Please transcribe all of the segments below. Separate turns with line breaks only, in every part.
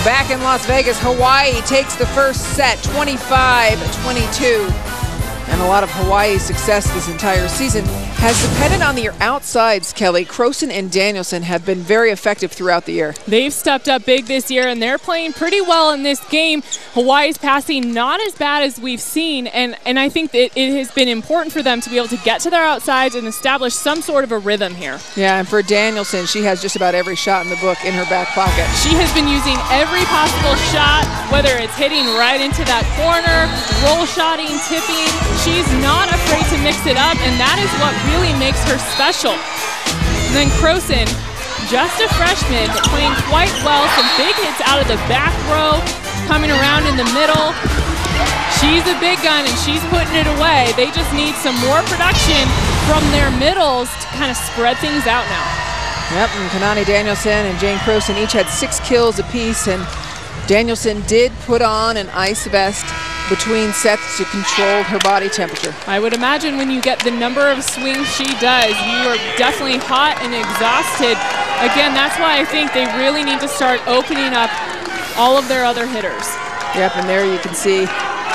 Back in Las Vegas, Hawaii takes the first set, 25-22. And a lot of Hawaii's success this entire season has depended on their outsides, Kelly. Croson and Danielson have been very effective throughout the year.
They've stepped up big this year, and they're playing pretty well in this game. Hawaii's passing not as bad as we've seen, and I think that it has been important for them to be able to get to their outsides and establish some sort of a rhythm here.
Yeah, and for Danielson, she has just about every shot in the book in her back pocket.
She has been using every possible shot, whether it's hitting right into that corner, roll shotting, tipping. She's not afraid to mix it up, and that is what really makes her special. And then Croson, just a freshman, but playing quite well. Some big hits out of the back row, coming around in the middle. She's a big gun, and she's putting it away. They just need some more production from their middles to kind of spread things out now.
Yep, and Kanani Danielson and Jane Croson each had 6 kills apiece, and Danielson did put on an ice vest between sets to control her body temperature.
I would imagine when you get the number of swings she does, you are definitely hot and exhausted. Again, that's why I think they really need to start opening up all of their other hitters.
Yep, and there you can see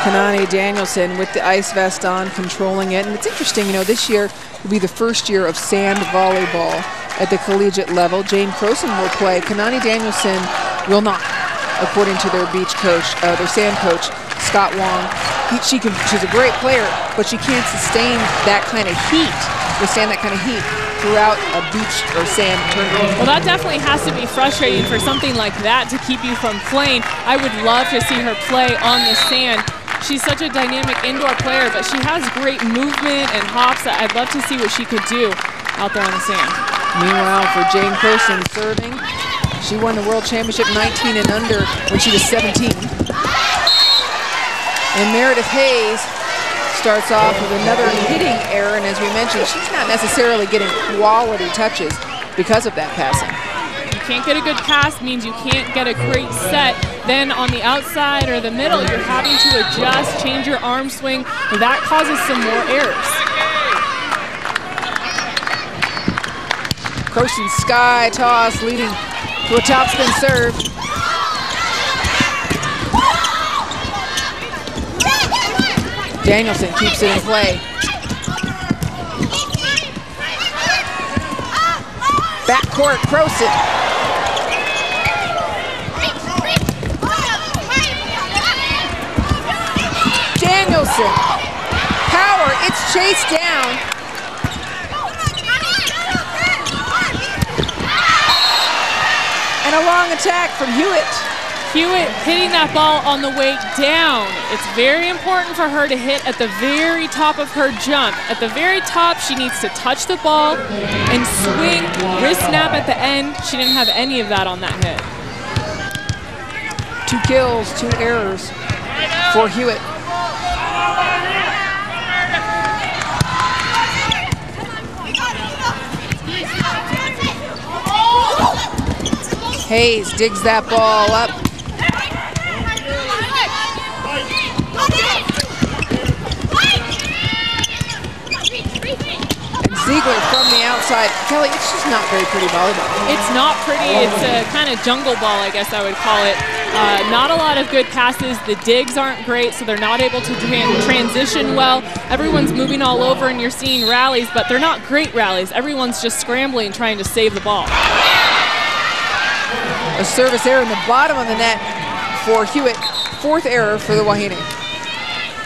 Kanani Danielson with the ice vest on, controlling it. And it's interesting, you know, this year will be the first year of sand volleyball at the collegiate level. Jane Croson will play. Kanani Danielson will not, according to their beach coach, their sand coach, Scott Wong. She's a great player, but she can't sustain that kind of heat, withstand that kind of heat throughout a beach or sand tournament.
Well, that definitely has to be frustrating for something like that to keep you from playing. I would love to see her play on the sand. She's such a dynamic indoor player, but she has great movement and hops. I'd love to see what she could do out there on the sand.
Meanwhile, for Jane Croson serving, she won the World Championship 19 and under when she was 17. And Meredith Hayes starts off with another hitting error, and as we mentioned, she's not necessarily getting quality touches because of that passing.
You can't get a good pass means you can't get a great set. Then on the outside or the middle, you're having to adjust, change your arm swing. That causes some more errors.
Croson sky toss leading to a topspin serve. Danielson keeps it in play. Backcourt, Croson. Danielson. Power, it's chased down. And a long attack from Hewitt.
Hewitt hitting that ball on the way down. It's very important for her to hit at the very top of her jump. At the very top, she needs to touch the ball and swing, wrist snap at the end. She didn't have any of that on that hit.
2 kills, 2 errors for Hewitt. Hayes digs that ball up. And Ziegler from the outside. Kelly, it's just not very pretty volleyball.
It's not pretty. It's a kind of jungle ball, I guess I would call it. Not a lot of good passes. The digs aren't great, so they're not able to transition well. Everyone's moving all over, and you're seeing rallies, but they're not great rallies. Everyone's just scrambling, trying to save the ball.
A service error in the bottom of the net for Hewitt. 4th error for the Wahine.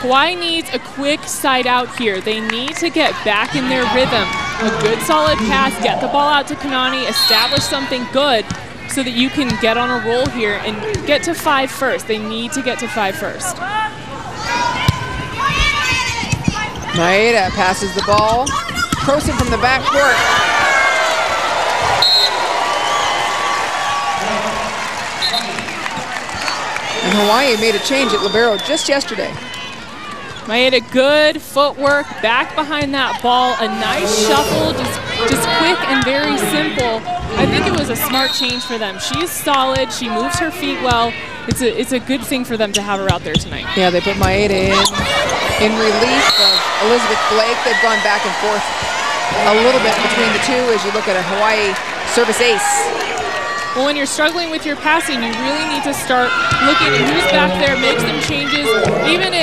Hawaii needs a quick side out here. They need to get back in their rhythm. A good solid pass, get the ball out to Kanani, establish something good so that you can get on a roll here and get to 5 first. They need to get to 5 first.
Maeda passes the ball. Croson from the backcourt. And Hawaii made a change at libero just yesterday.
Maeda, good footwork back behind that ball. A nice shuffle, just quick and very simple. I think it was a smart change for them. She's solid. She moves her feet well. It's a good thing for them to have her out there tonight.
Yeah, they put Maeda in relief of Elizabeth Blake. They've gone back and forth a little bit between the two as you look at a Hawaii service ace.
Well, when you're struggling with your passing, you really need to start looking at who's back there, make some changes. Even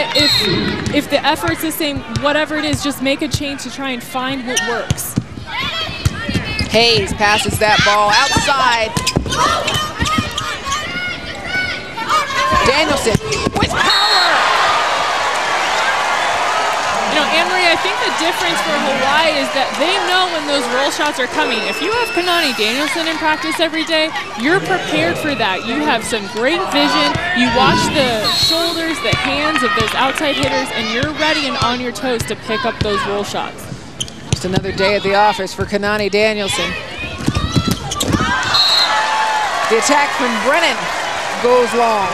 if the effort's the same, whatever it is, just make a change to try and find what works.
Hayes passes that ball outside. Danielson with power.
You know, Anne-Marie, I think the difference for Hawaii is that they know when those roll shots are coming. If you have Kanani Danielson in practice every day, you're prepared for that. You have some great vision. You watch the shoulders, the hands of those outside hitters, and you're ready and on your toes to pick up those roll shots.
Just another day at the office for Kanani Danielson. The attack from Brennan goes long.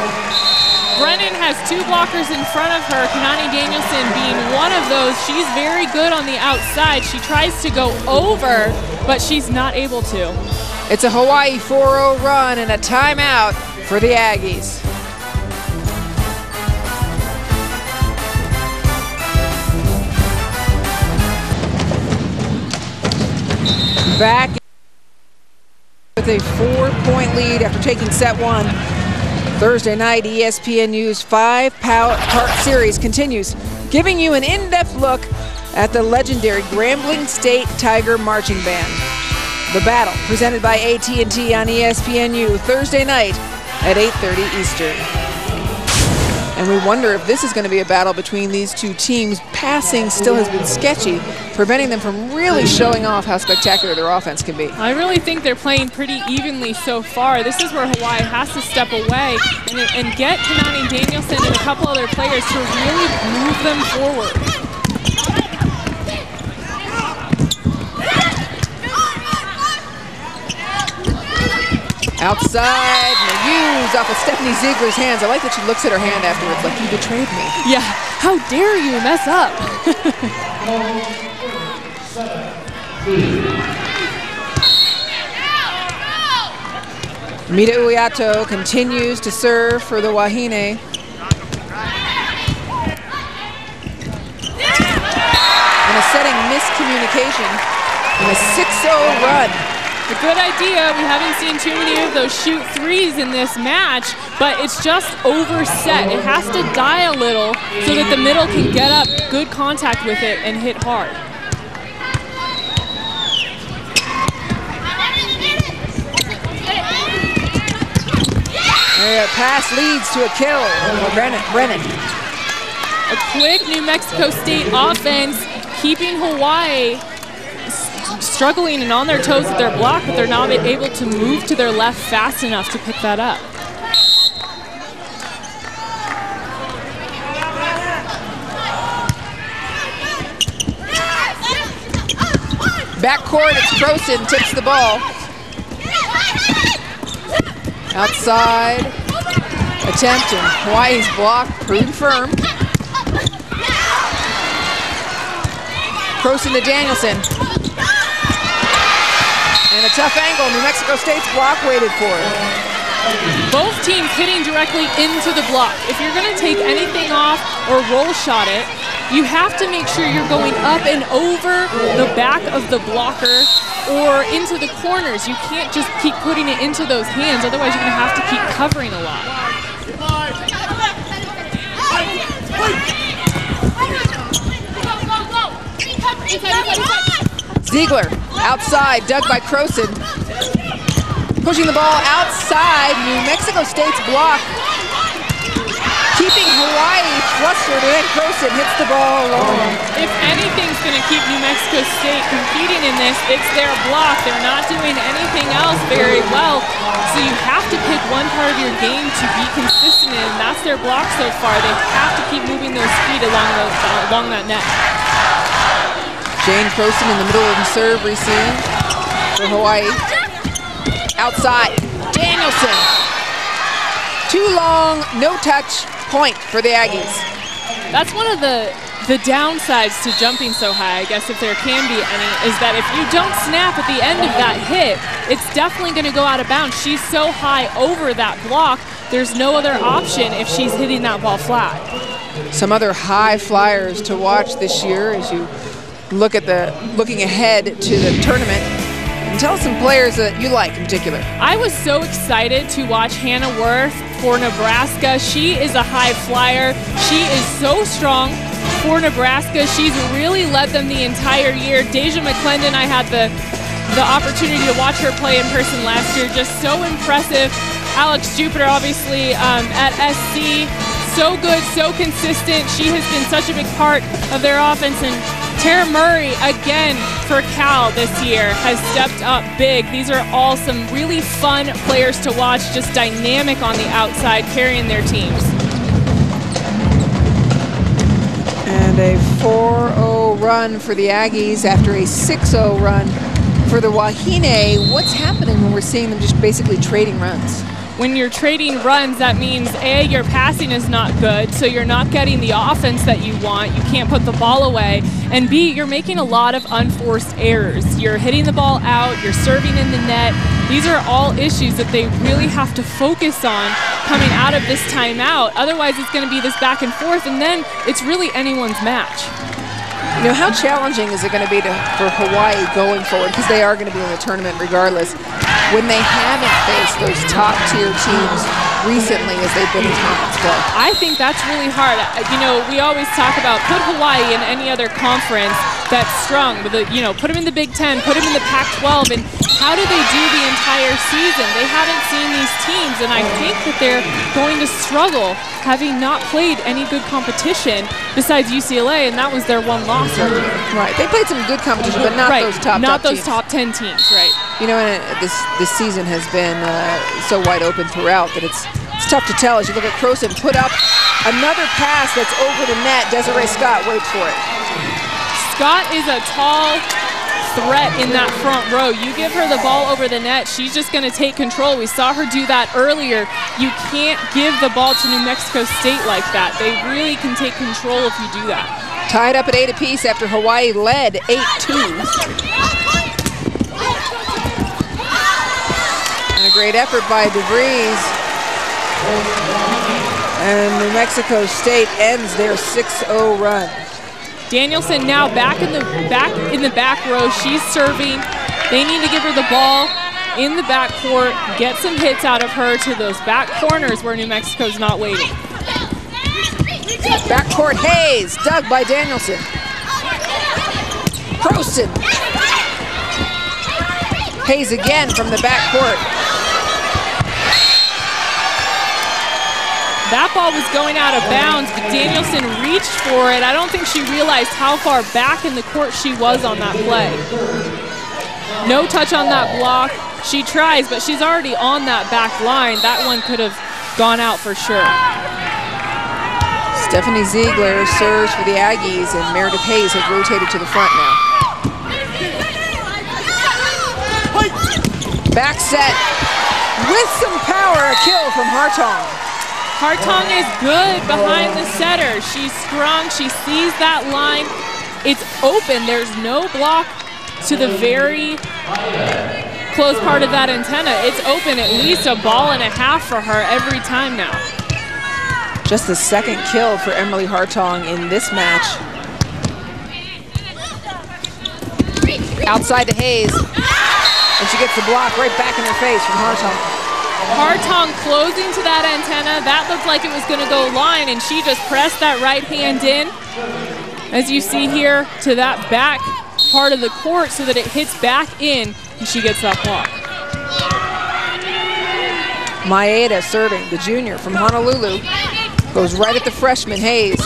Brennan has two blockers in front of her, Kanani Danielson being one of those. She's very good on the outside. She tries to go over, but she's not able to.
It's a Hawaii 4-0 run and a timeout for the Aggies. Back with a 4-point lead after taking set one. Thursday night, ESPNU's 5-part series continues, giving you an in-depth look at the legendary Grambling State Tiger Marching Band. The Battle, presented by AT&T on ESPNU, Thursday night at 8:30 Eastern. And we wonder if this is going to be a battle between these two teams. Passing still has been sketchy, preventing them from really showing off how spectacular their offense can be.
I really think they're playing pretty evenly so far. This is where Hawaii has to step away and get Kanani Danielson and a couple other players to really move them forward.
Outside, Mayuse off of Stephanie Ziegler's hands. I like that she looks at her hand afterwards like, you betrayed me.
Yeah, how dare you mess up?
Mita Uyato continues to serve for the Wahine. And a setting miscommunication in a 6-0 run.
A good idea. We haven't seen too many of those shoot threes in this match, but it's just overset. It has to die a little so that the middle can get up, good contact with it, and hit hard.
Pass leads to a kill for Brennan.
A quick New Mexico State offense, keeping Hawaii struggling and on their toes at their block, but they're not able to move to their left fast enough to pick that up.
Backcourt, it's Croson, tips the ball. Outside attempt, and Hawaii's block proved firm. Croson to Danielson. And a tough angle, New Mexico State's block waited for it.
Both teams hitting directly into the block. If you're going to take anything off or roll shot it, you have to make sure you're going up and over the back of the blocker or into the corners. You can't just keep putting it into those hands, otherwise you're going to have to keep covering a lot.
Ziegler, outside, dug by Croson. Pushing the ball outside, New Mexico State's block. Keeping Hawaii flustered, and then Croson hits the ball long.
If anything's going to keep New Mexico State competing in this, it's their block. They're not doing anything else very well. So you have to pick one part of your game to be consistent in, and that's their block so far. They have to keep moving those feet along that net.
Jane Croson in the middle of the serve receive for Hawaii. Outside, Danielson. Too long, no touch, point for the Aggies.
That's one of the downsides to jumping so high, I guess if there can be any, is that if you don't snap at the end of that hit, it's definitely going to go out of bounds. She's so high over that block, there's no other option if she's hitting that ball flat.
Some other high flyers to watch this year as you look at looking ahead to the tournament. And tell us some players that you like in particular.
I was so excited to watch Hannah Worth for Nebraska. She is a high flyer. She is so strong for Nebraska. She's really led them the entire year. Deja McClendon, I had the opportunity to watch her play in person last year. Just so impressive. Alex Jupiter, obviously, at SC. So good, so consistent. She has been such a big part of their offense. And Tara Murray, again, for Cal this year, has stepped up big. These are all some really fun players to watch, just dynamic on the outside, carrying their teams.
And a 4-0 run for the Aggies after a 6-0 run for the Wahine. What's happening when we're seeing them just basically trading runs?
When you're trading runs, that means A, your passing is not good, so you're not getting the offense that you want. You can't put the ball away. And B, you're making a lot of unforced errors. You're hitting the ball out, you're serving in the net. These are all issues that they really have to focus on coming out of this timeout. Otherwise, it's going to be this back and forth, and then it's really anyone's match.
You know, how challenging is it going to be for Hawaii going forward, because they are going to be in the tournament regardless, when they haven't faced those top-tier teams recently as they've been in conference play?
I think that's really hard. You know, we always talk about put Hawaii in any other conference that's strong, but you know, put them in the Big Ten, put them in the Pac-12, and how do they do the entire season? They haven't seen these teams, and I think that they're going to struggle having not played any good competition besides UCLA, and that was their one loss.
Right, they played some good competition, but not those top
those
teams.
top 10 teams, right?
You know, and this season has been so wide open throughout that it's tough to tell. As you look at Croson, put up another pass that's over the net. Desiree Scott waits for it.
Scott is a tall threat in that front row. You give her the ball over the net, she's just going to take control. We saw her do that earlier. You can't give the ball to New Mexico State like that. They really can take control if you do that.
Tied up at 8 apiece after Hawaii led 8-2. And a great effort by DeVries. And New Mexico State ends their 6-0 run.
Danielson now back in the back row. She's serving. They need to give her the ball in the backcourt, get some hits out of her to those back corners where New Mexico's not waiting.
Backcourt Hayes, dug by Danielson. Croson. Hayes again from the backcourt.
That ball was going out of bounds, but Danielson reached for it. I don't think she realized how far back in the court she was on that play. No touch on that block. She tries, but she's already on that back line. That one could have gone out for sure.
Stephanie Ziegler serves for the Aggies, and Meredith Hayes has rotated to the front now. Back set with some power, a kill from Hartong.
Hartong is good behind the setter. She's strong, she sees that line. It's open, there's no block to the very close part of that antenna. It's open, at least a ball and a half for her every time now.
Just the second kill for Emily Hartong in this match. Outside to Hayes, and she gets the block right back in her face from Hartong.
Hartong closing to that antenna. That looked like it was going to go line, and she just pressed that right hand in, as you see here, to that back part of the court so that it hits back in, and she gets that block.
Maeda serving, the junior from Honolulu. Goes right at the freshman, Hayes.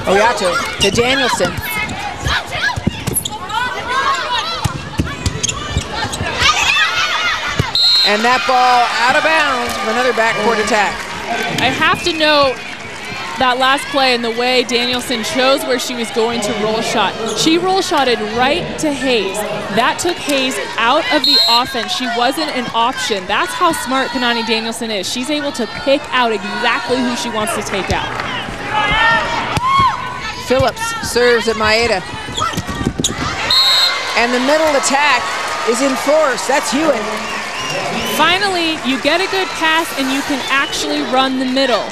Oyato to Danielson. And that ball out of bounds for another backcourt attack.
I have to note that last play and the way Danielson chose where she was going to roll shot. She roll shotted right to Hayes. That took Hayes out of the offense. She wasn't an option. That's how smart Kanani Danielson is. She's able to pick out exactly who she wants to take out.
Phillips serves at Maeda. And the middle attack is in force. That's Hewitt.
Finally, you get a good pass and you can actually run the middle.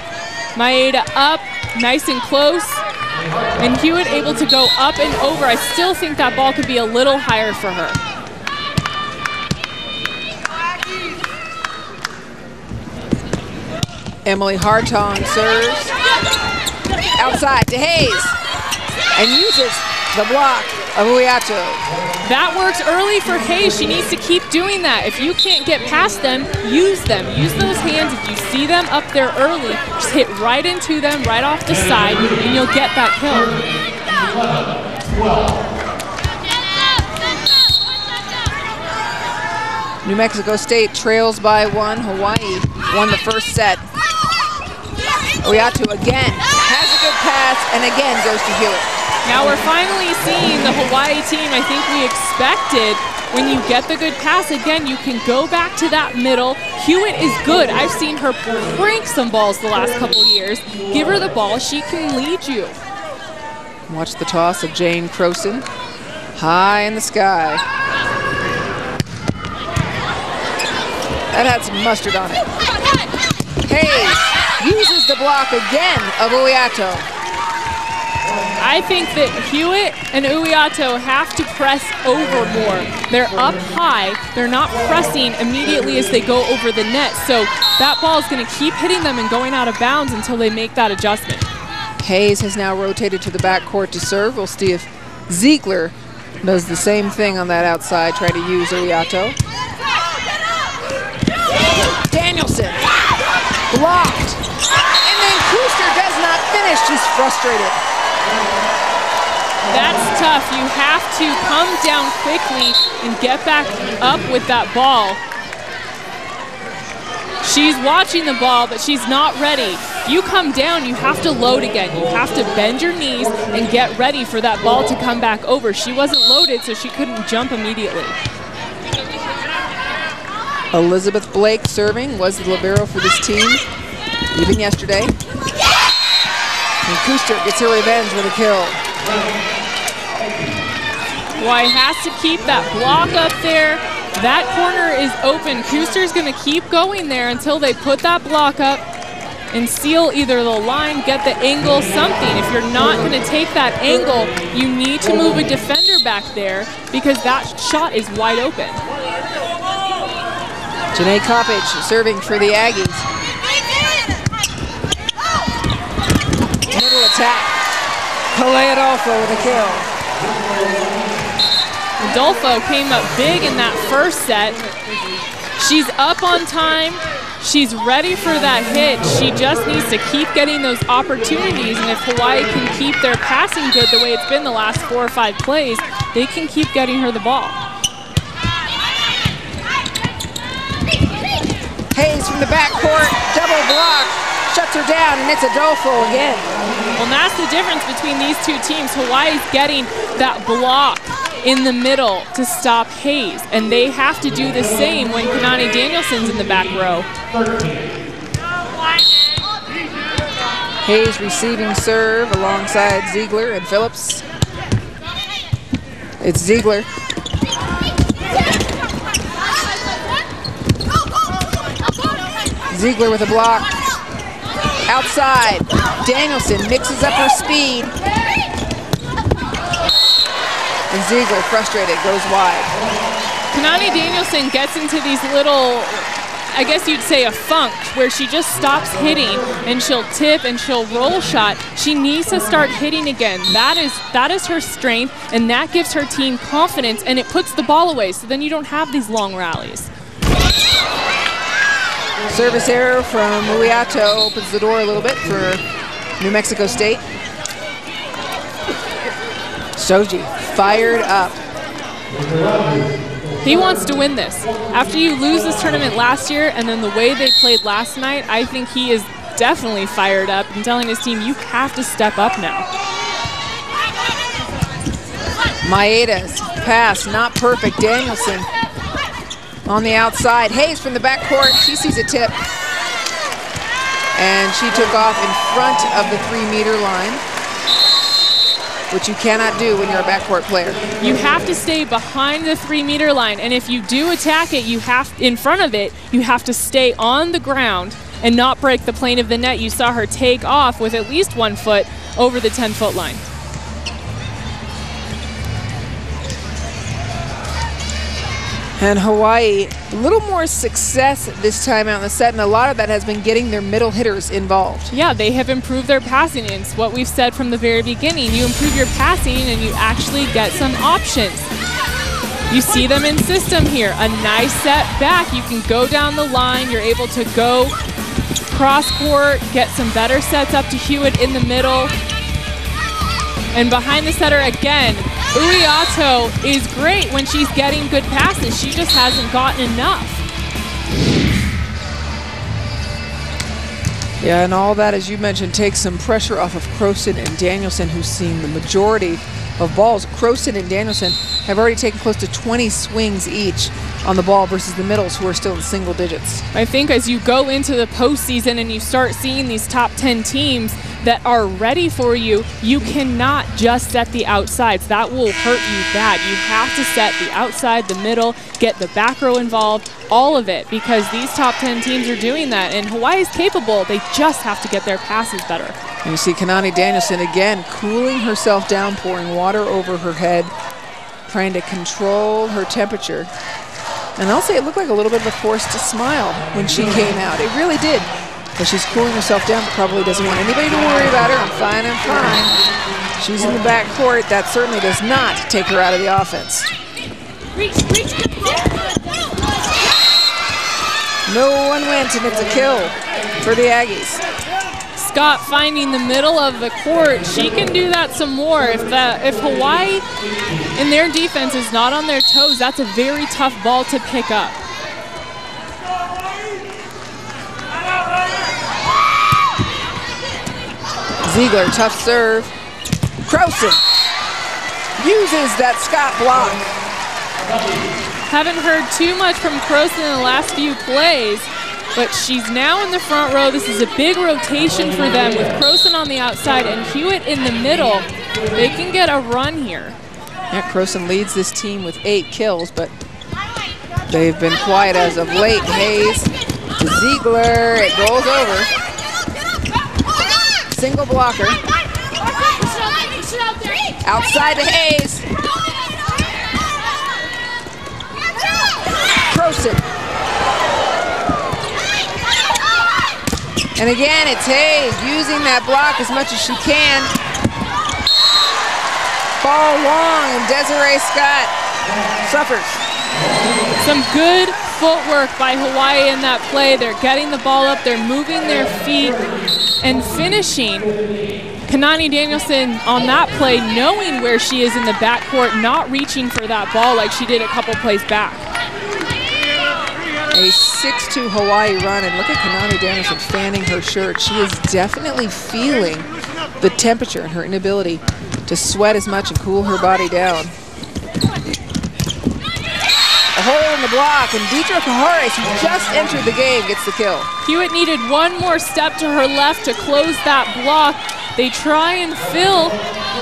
Maeda up, nice and close, and Hewitt able to go up and over. I still think that ball could be a little higher for her.
Emily Hartong serves. Outside to Hayes. And uses the block of Uiato.
That works early for Hayes. She needs to keep doing that. If you can't get past them, use them. Use those hands. If you see them up there early, just hit right into them, right off the side, and you'll get that kill.
New Mexico State trails by 1. Hawaii won the first set. Uiato again has a good pass and again goes to Hewitt.
Now we're finally seeing the Hawaii team I think we expected. When you get the good pass, again, you can go back to that middle. Hewitt is good. I've seen her crank some balls the last couple years. Give her the ball, she can lead you.
Watch the toss of Jane Croson. High in the sky. That had some mustard on it. Hayes uses the block again of Uiato.
I think that Hewitt and Uiato have to press over more. They're up high. They're not pressing immediately as they go over the net. So that ball is going to keep hitting them and going out of bounds until they make that adjustment.
Hayes has now rotated to the backcourt to serve. We'll see if Ziegler does the same thing on that outside, try to use Uiato. Danielson blocked. And then Kuster does not finish. She's frustrated.
That's tough. You have to come down quickly and get back up with that ball. She's watching the ball, but she's not ready. You come down, you have to load again. You have to bend your knees and get ready for that ball to come back over. She wasn't loaded, so she couldn't jump immediately.
Elizabeth Blake serving, was the libero for this team, even yesterday. And Kuster gets her revenge with a kill.
Hawaii has to keep that block up there. That corner is open. Kuster's going to keep going there until they put that block up and seal either the line, get the angle, something. If you're not going to take that angle, you need to move a defender back there because that shot is wide open.
Janae Coppage serving for the Aggies. Middle attack. Kalea Adolfo with a kill.
Adolfo came up big in that first set. She's up on time. She's ready for that hit. She just needs to keep getting those opportunities, and if Hawaii can keep their passing good the way it's been the last 4 or 5 plays, they can keep getting her the ball.
Hayes from the backcourt, double block, shuts her down, and it's Adolfo again.
Well, that's the difference between these two teams. Hawaii's getting that block in the middle to stop Hayes, and they have to do the same when Kanani Danielson's in the back row.
Hayes receiving serve alongside Ziegler and Phillips. It's Ziegler. Ziegler with a block. Outside, Danielson mixes up her speed. And Ziegler, frustrated, goes wide.
Kanani Danielson gets into these little, I guess you'd say a funk, where she just stops hitting and she'll tip and she'll roll shot. She needs to start hitting again. That is her strength, and that gives her team confidence, and it puts the ball away, so then you don't have these long rallies.
Service error from Uiato opens the door a little bit for New Mexico State. Shoji fired up.
He wants to win this. After you lose this tournament last year and then the way they played last night, I think he is definitely fired up and telling his team, you have to step up now.
Maeda's pass, not perfect. Danielson on the outside. Hayes from the backcourt, she sees a tip. And she took off in front of the 3-meter line, which you cannot do when you're a backcourt player.
You have to stay behind the 3-meter line, and if you do attack it, you have, in front of it, you have to stay on the ground and not break the plane of the net. You saw her take off with at least 1 foot over the 10-foot line.
And Hawaii, a little more success this time out in the set, and a lot of that has been getting their middle hitters involved.
Yeah, they have improved their passing. It's what we've said from the very beginning. You improve your passing and you actually get some options. You see them in system here. A nice set back. You can go down the line. You're able to go cross court, get some better sets up to Hewitt in the middle. And behind the setter again, Uiato is great when she's getting good passes. She just hasn't gotten enough.
Yeah, and all that, as you mentioned, takes some pressure off of Crowson and Danielson, who's seen the majority of balls. Crowson and Danielson have already taken close to 20 swings each on the ball versus the middles, who are still in single digits.
I think as you go into the postseason and you start seeing these top 10 teams that are ready for you, you cannot just set the outsides. That will hurt you bad. You have to set the outside, the middle, get the back row involved, all of it, because these top 10 teams are doing that, and Hawaii is capable. They just have to get their passes better.
And you see Kanani Danielson again cooling herself down, pouring water over her head, trying to control her temperature. And I'll say it looked like a little bit of a forced smile when she came out. It really did. But she's cooling herself down, but probably doesn't want anybody to worry about her. I'm fine, I'm fine. She's in the back court. That certainly does not take her out of the offense. No one went, and it's a kill for the Aggies.
Scott finding the middle of the court. She can do that some more. If Hawaii in their defense is not on their toes, that's a very tough ball to pick up.
Ziegler, tough serve. Crowson uses that Scott block.
Haven't heard too much from Crowson in the last few plays, but she's now in the front row. This is a big rotation for them with Crowson on the outside and Hewitt in the middle. They can get a run here.
Yeah, Crowson leads this team with 8 kills, but they've been quiet as of late. Hayes to Ziegler, it rolls over. Single blocker. Outside to Hayes. Crowson. And again, it's Hayes using that block as much as she can. Ball long, and Desiree Scott suffers.
Some good footwork by Hawaii in that play. They're getting the ball up, they're moving their feet and finishing. Kanani Danielson on that play, knowing where she is in the backcourt, not reaching for that ball like she did a couple plays back.
A 6-2 Hawaii run, and look at Kanani Danielson fanning her shirt. She is definitely feeling the temperature and her inability to sweat as much and cool her body down. A hole in the block, and Deidre Kaharis, who just entered the game, gets the kill.
Hewitt needed one more step to her left to close that block. They try and fill,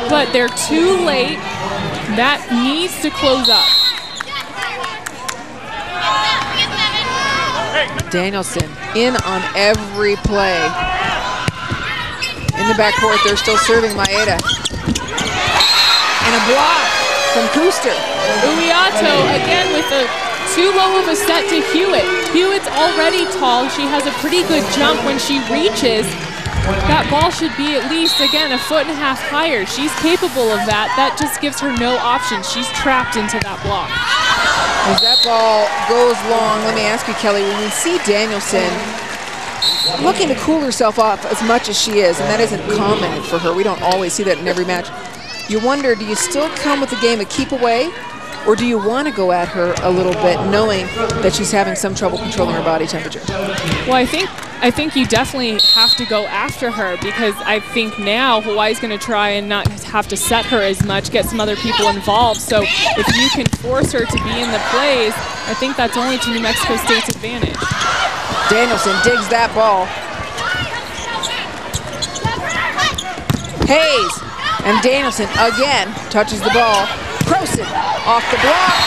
but they're too late. That needs to close up.
Danielson in on every play. In the backcourt, they're still serving Maeda. And a block from Kuster.
Uiato again with a too low of a set to Hewitt. Hewitt's already tall. She has a pretty good jump when she reaches. That ball should be at least, again, 1.5 feet higher. She's capable of that. That just gives her no option. She's trapped into that block.
As that ball goes long, let me ask you, Kelly, when we see Danielson looking to cool herself off as much as she is, and that isn't common for her, we don't always see that in every match, you wonder, do you still come with the game a keep away, or do you want to go at her a little bit, knowing that she's having some trouble controlling her body temperature?
Well, I think you definitely have to go after her, because I think now Hawaii's going to try and not have to set her as much, get some other people involved. So if you can force her to be in the plays, I think that's only to New Mexico State's advantage.
Danielson digs that ball. Hayes and Danielson again touches the ball. Crowson off the block,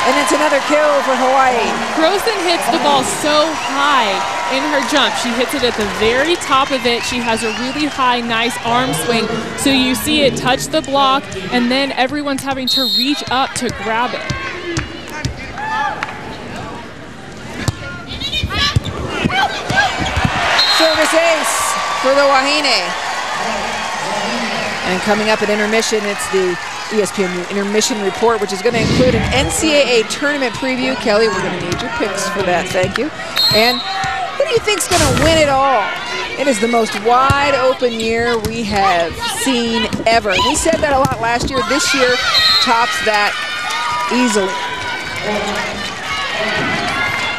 and it's another kill for Hawaii.
Crowson hits the ball so high in her jump. She hits it at the very top of it. She has a really high, nice arm swing. So you see it touch the block, and then everyone's having to reach up to grab it.
Service ace for the Wahine. And coming up at intermission, it's the ESPN Intermission Report, which is going to include an NCAA tournament preview. Kelly, we're going to need your picks for that. Thank you. And who do you think's going to win it all? It is the most wide open year we have seen ever. We said that a lot last year. This year tops that easily.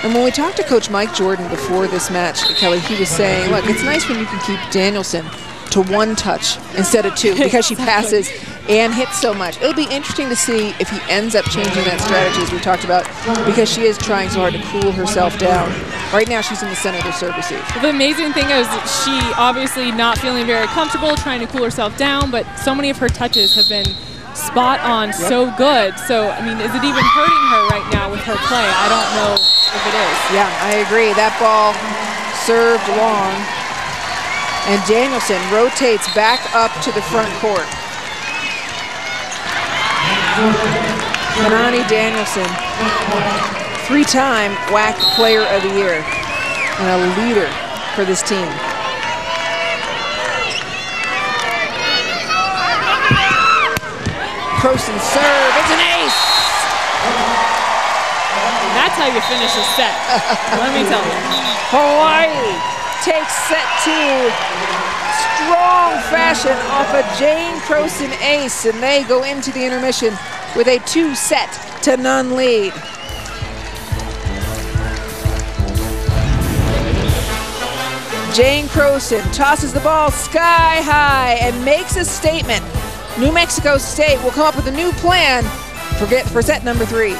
And when we talked to Coach Mike Jordan before this match, Kelly, he was saying, look, it's nice when you can keep Danielson to one touch instead of two because she passes and hits so much. It'll be interesting to see if he ends up changing that strategy as we talked about, because she is trying so hard to cool herself down. Right now she's in the center of the serve receive.
The amazing thing is she obviously not feeling very comfortable, trying to cool herself down, but so many of her touches have been spot on, so good. So, I mean, is it even hurting her right now with her play? I don't know if it is. Yeah,
I agree. That ball served long. And Danielson rotates back up to the front court. Kanani Danielson, three-time WAC Player of the Year and a leader for this team. Croson serve, it's an ace!
That's how you finish a set, let me tell you.
Hawaii takes set two, strong fashion off a Jane Croson ace, and they go into the intermission with a 2-set-to-none lead. Jane Croson tosses the ball sky high and makes a statement. New Mexico State will come up with a new plan for set number 3.